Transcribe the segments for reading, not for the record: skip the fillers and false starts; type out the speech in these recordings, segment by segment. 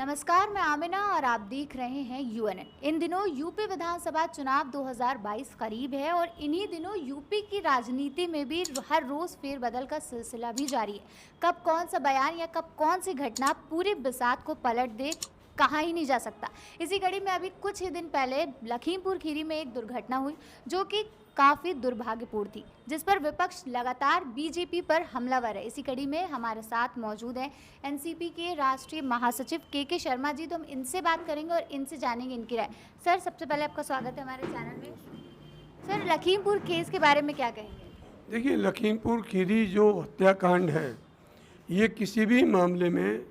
नमस्कार, मैं आमिना और आप देख रहे हैं यूएनएन। इन दिनों यूपी विधानसभा चुनाव 2022 करीब है और इन्हीं दिनों यूपी की राजनीति में भी हर रोज फेरबदल का सिलसिला भी जारी है। कब कौन सा बयान या कब कौन सी घटना पूरी बिसात को पलट दे, कहा ही नहीं जा सकता। इसी कड़ी में अभी कुछ ही दिन पहले लखीमपुर खीरी में एक दुर्घटना हुई जो कि काफी दुर्भाग्यपूर्ण थी, जिस पर विपक्ष लगातार बीजेपी पर हमलावर है। इसी कड़ी में हमारे साथ मौजूद हैं एनसीपी के राष्ट्रीय महासचिव के शर्मा जी। तो हम इनसे बात करेंगे और इनसे जानेंगे इनकी राय। सर, सबसे पहले आपका स्वागत है हमारे चैनल में। सर, लखीमपुर केस के बारे में क्या कहेंगे? देखिए, लखीमपुर खीरी जो हत्याकांड है, ये किसी भी मामले में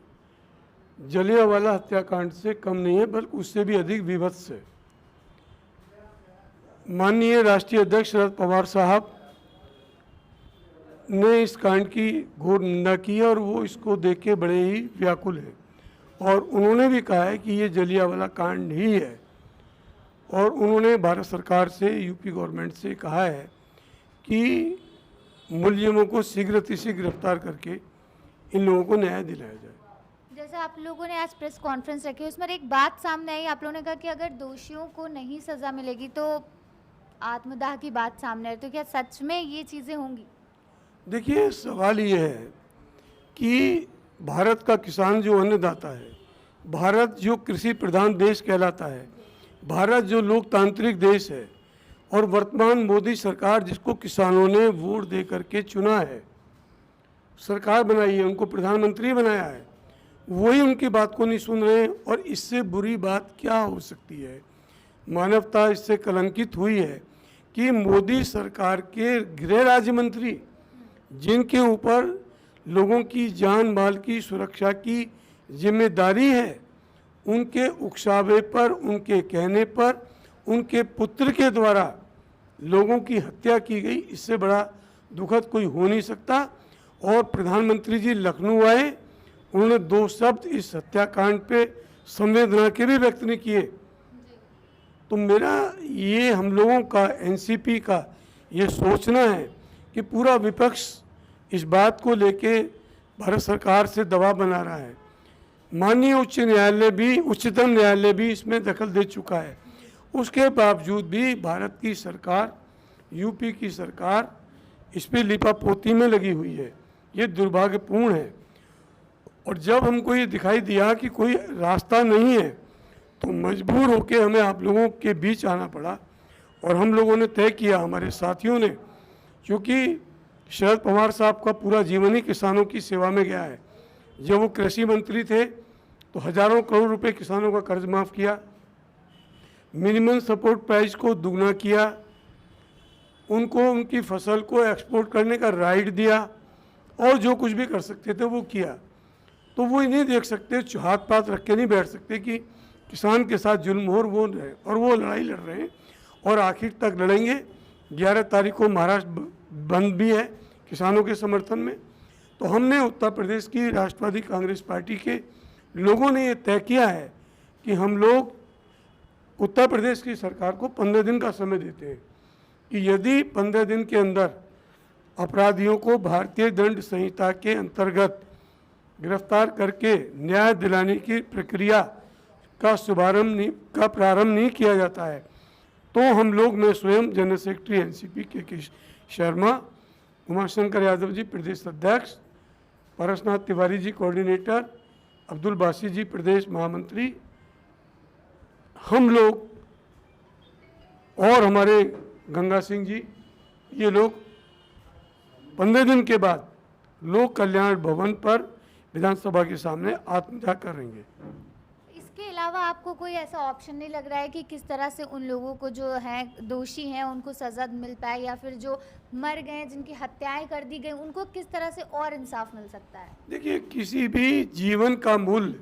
जलियांवाला हत्याकांड से कम नहीं है, बल्कि उससे भी अधिक विभत्स है। माननीय राष्ट्रीय अध्यक्ष शरद पवार साहब ने इस कांड की घोर निंदा की है और वो इसको देख के बड़े ही व्याकुल हैं और उन्होंने भी कहा है कि ये जलियांवाला कांड ही है। और उन्होंने भारत सरकार से, यूपी गवर्नमेंट से कहा है कि मुलजिमों को शीघ्र गिरफ्तार करके इन लोगों को न्याय दिलाया जाए। जैसे आप लोगों ने आज प्रेस कॉन्फ्रेंस रखी, उसमें एक बात सामने आई। आप लोगों ने कहा कि अगर दोषियों को नहीं सजा मिलेगी तो आत्मदाह की बात सामने आई। तो क्या सच में ये चीज़ें होंगी? देखिए, सवाल ये है कि भारत का किसान जो अन्नदाता है, भारत जो कृषि प्रधान देश कहलाता है, भारत जो लोकतांत्रिक देश है और वर्तमान मोदी सरकार जिसको किसानों ने वोट दे करके चुना है, सरकार बनाई है, उनको प्रधानमंत्री बनाया है, वही उनकी बात को नहीं सुन रहे हैं। और इससे बुरी बात क्या हो सकती है? मानवता इससे कलंकित हुई है कि मोदी सरकार के गृह राज्य मंत्री, जिनके ऊपर लोगों की जान माल की सुरक्षा की जिम्मेदारी है, उनके उकसावे पर, उनके कहने पर, उनके पुत्र के द्वारा लोगों की हत्या की गई। इससे बड़ा दुखद कोई हो नहीं सकता। और प्रधानमंत्री जी लखनऊ आए, उन्होंने दो शब्द इस हत्याकांड पे संवेदना के भी व्यक्त नहीं किए। तो मेरा ये, हम लोगों का, एनसीपी का ये सोचना है कि पूरा विपक्ष इस बात को लेके भारत सरकार से दबाव बना रहा है। माननीय उच्चतम न्यायालय भी इसमें दखल दे चुका है। उसके बावजूद भी भारत की सरकार, यूपी की सरकार इस पर लिपापोती में लगी हुई है। ये दुर्भाग्यपूर्ण है। और जब हमको ये दिखाई दिया कि कोई रास्ता नहीं है, तो मजबूर होकर हमें आप लोगों के बीच आना पड़ा। और हम लोगों ने तय किया, हमारे साथियों ने, क्योंकि शरद पवार साहब का पूरा जीवन ही किसानों की सेवा में गया है। जब वो कृषि मंत्री थे तो हजारों करोड़ रुपए किसानों का कर्ज माफ़ किया, मिनिमम सपोर्ट प्राइस को दुगना किया, उनको उनकी फसल को एक्सपोर्ट करने का राइट दिया और जो कुछ भी कर सकते थे वो किया। तो वो नहीं देख सकते, हाथ पाथ रख के नहीं बैठ सकते कि किसान के साथ जुल्म हो और वो लड़ाई लड़ रहे हैं और आखिर तक लड़ेंगे। 11 तारीख को महाराष्ट्र बंद भी है किसानों के समर्थन में। तो हमने उत्तर प्रदेश की राष्ट्रवादी कांग्रेस पार्टी के लोगों ने ये तय किया है कि हम लोग उत्तर प्रदेश की सरकार को 15 दिन का समय देते हैं कि यदि 15 दिन के अंदर अपराधियों को भारतीय दंड संहिता के अंतर्गत गिरफ्तार करके न्याय दिलाने की प्रक्रिया का प्रारंभ नहीं किया जाता है, तो हम लोग, मैं स्वयं जनरल सेक्रेटरी एनसीपी के शर्मा, उमाशंकर यादव जी प्रदेश अध्यक्ष, परसनाथ तिवारी जी कोऑर्डिनेटर, अब्दुल बासी जी प्रदेश महामंत्री, हम लोग और हमारे गंगा सिंह जी, ये लोग 15 दिन के बाद लोक कल्याण भवन पर विधानसभा के सामने आत्मदाह करेंगे। इसके अलावा आपको कोई ऐसा ऑप्शन नहीं लग रहा है कि किस तरह से उन लोगों को जो हैं दोषी हैं उनको सजा मिल पाए, या फिर जो मर गए, जिनकी हत्याएं कर दी गई, उनको किस तरह से और इंसाफ मिल सकता है? देखिए, किसी भी जीवन का मूल्य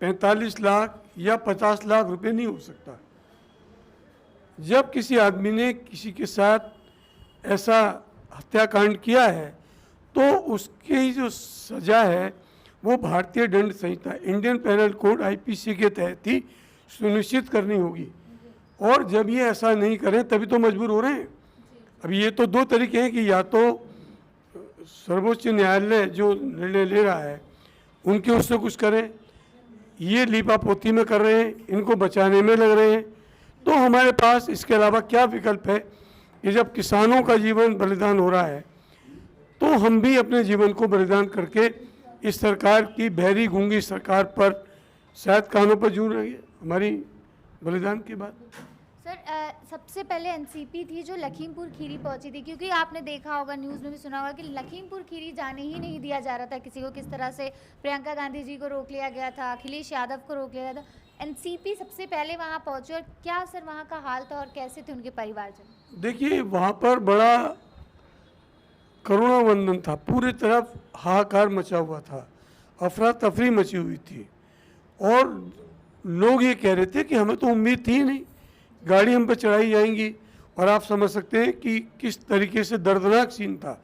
45 लाख या 50 लाख रुपए नहीं हो सकता। जब किसी आदमी ने किसी के साथ ऐसा हत्याकांड किया है तो उसकी जो सजा है वो भारतीय दंड संहिता, इंडियन पेनल कोड आईपीसी के तहत ही सुनिश्चित करनी होगी। और जब ये ऐसा नहीं करें तभी तो मजबूर हो रहे हैं। अभी ये तो दो तरीके हैं कि या तो सर्वोच्च न्यायालय जो निर्णय ले रहा है उनके उससे कुछ करें, ये लीपापोती में कर रहे हैं, इनको बचाने में लग रहे हैं। तो हमारे पास इसके अलावा क्या विकल्प है कि जब किसानों का जीवन बलिदान हो रहा है तो हम भी अपने जीवन को बलिदान करके इस सरकार की बहरी गूंगी सरकार पर शायद कानों पर जूझ रही है हमारी बलिदान के बाद। सर सबसे पहले एनसीपी थी जो लखीमपुर खीरी पहुंची थी, क्योंकि आपने देखा होगा, न्यूज़ में भी सुना होगा कि लखीमपुर खीरी जाने ही नहीं दिया जा रहा था किसी को। किस तरह से प्रियंका गांधी जी को रोक लिया गया था, अखिलेश यादव को रोक लिया गया था। एनसीपी सबसे पहले वहां पहुंचे, और क्या सर वहां का हाल था और कैसे थे उनके परिवारजन? देखिए वहाँ पर बड़ा करुणा वंदन था, पूरी तरफ हाहाकार मचा हुआ था, अफरा तफरी मची हुई थी और लोग ये कह रहे थे कि हमें तो उम्मीद थी नहीं गाड़ी हम पे चढ़ाई जाएंगी। और आप समझ सकते हैं कि किस तरीके से दर्दनाक सीन था।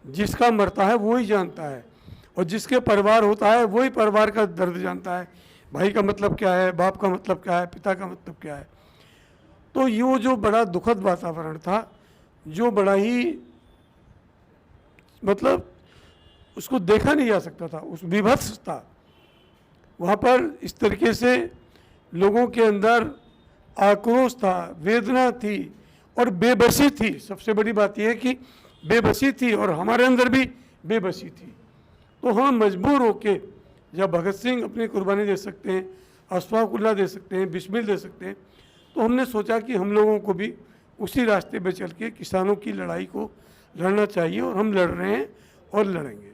जिसका मरता है वो ही जानता है और जिसके परिवार होता है वही परिवार का दर्द जानता है। भाई का मतलब क्या है, बाप का मतलब क्या है, पिता का मतलब क्या है। तो ये जो बड़ा दुखद वातावरण था, जो बड़ा ही मतलब उसको देखा नहीं जा सकता था, उस विभत्स था। वहाँ पर इस तरीके से लोगों के अंदर आक्रोश था, वेदना थी और बेबसी थी। सबसे बड़ी बात यह है कि बेबसी थी और हमारे अंदर भी बेबसी थी। तो हम मजबूर होके, जब भगत सिंह अपनी कुर्बानी दे सकते हैं, अशफाकुल्ला दे सकते हैं, बिस्मिल दे सकते हैं, तो हमने सोचा कि हम लोगों को भी उसी रास्ते पे चल के किसानों की लड़ाई को लड़ना चाहिए और हम लड़ रहे हैं और लड़ेंगे।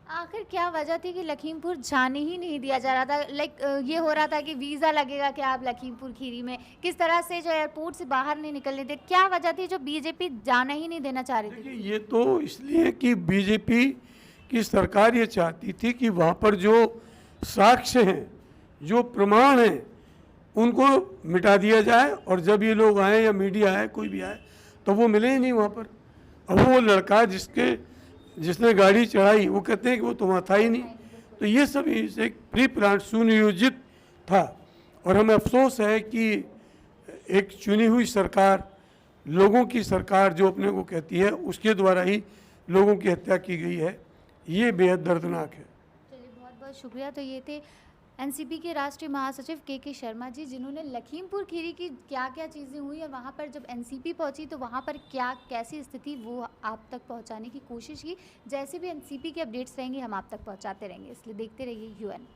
आखिर क्या वजह थी कि लखीमपुर जाने ही नहीं दिया जा रहा था? ये हो रहा था कि वीज़ा लगेगा कि आप लखीमपुर खीरी में, किस तरह से जो एयरपोर्ट से बाहर नहीं निकलने थे, क्या वजह थी जो बीजेपी जाना ही नहीं देना चाह रही थी? देखिए ये तो इसलिए कि बीजेपी की सरकार ये चाहती थी कि वहाँ पर जो साक्ष्य हैं, जो प्रमाण हैं, उनको मिटा दिया जाए और जब ये लोग आए या मीडिया आए, कोई भी आए, तो वो मिले ही नहीं वहाँ पर। अब वो लड़का जिसने गाड़ी चढ़ाई वो कहते हैं कि वो तो वहाँ था ही नहीं। तो ये सब एक प्री प्लान सुनियोजित था और हमें अफसोस है कि एक चुनी हुई सरकार, लोगों की सरकार जो अपने को कहती है, उसके द्वारा ही लोगों की हत्या की गई है। ये बेहद दर्दनाक है। चलिए बहुत बहुत शुक्रिया। तो ये थे एनसीपी के राष्ट्रीय महासचिव के शर्मा जी, जिन्होंने लखीमपुर खीरी की क्या क्या चीज़ें हुई और वहाँ पर जब एनसीपी पहुँची तो वहाँ पर क्या कैसी स्थिति वो आप तक पहुँचाने की कोशिश की। जैसे भी एनसीपी के अपडेट्स रहेंगे हम आप तक पहुँचाते रहेंगे, इसलिए देखते रहिए यूएन।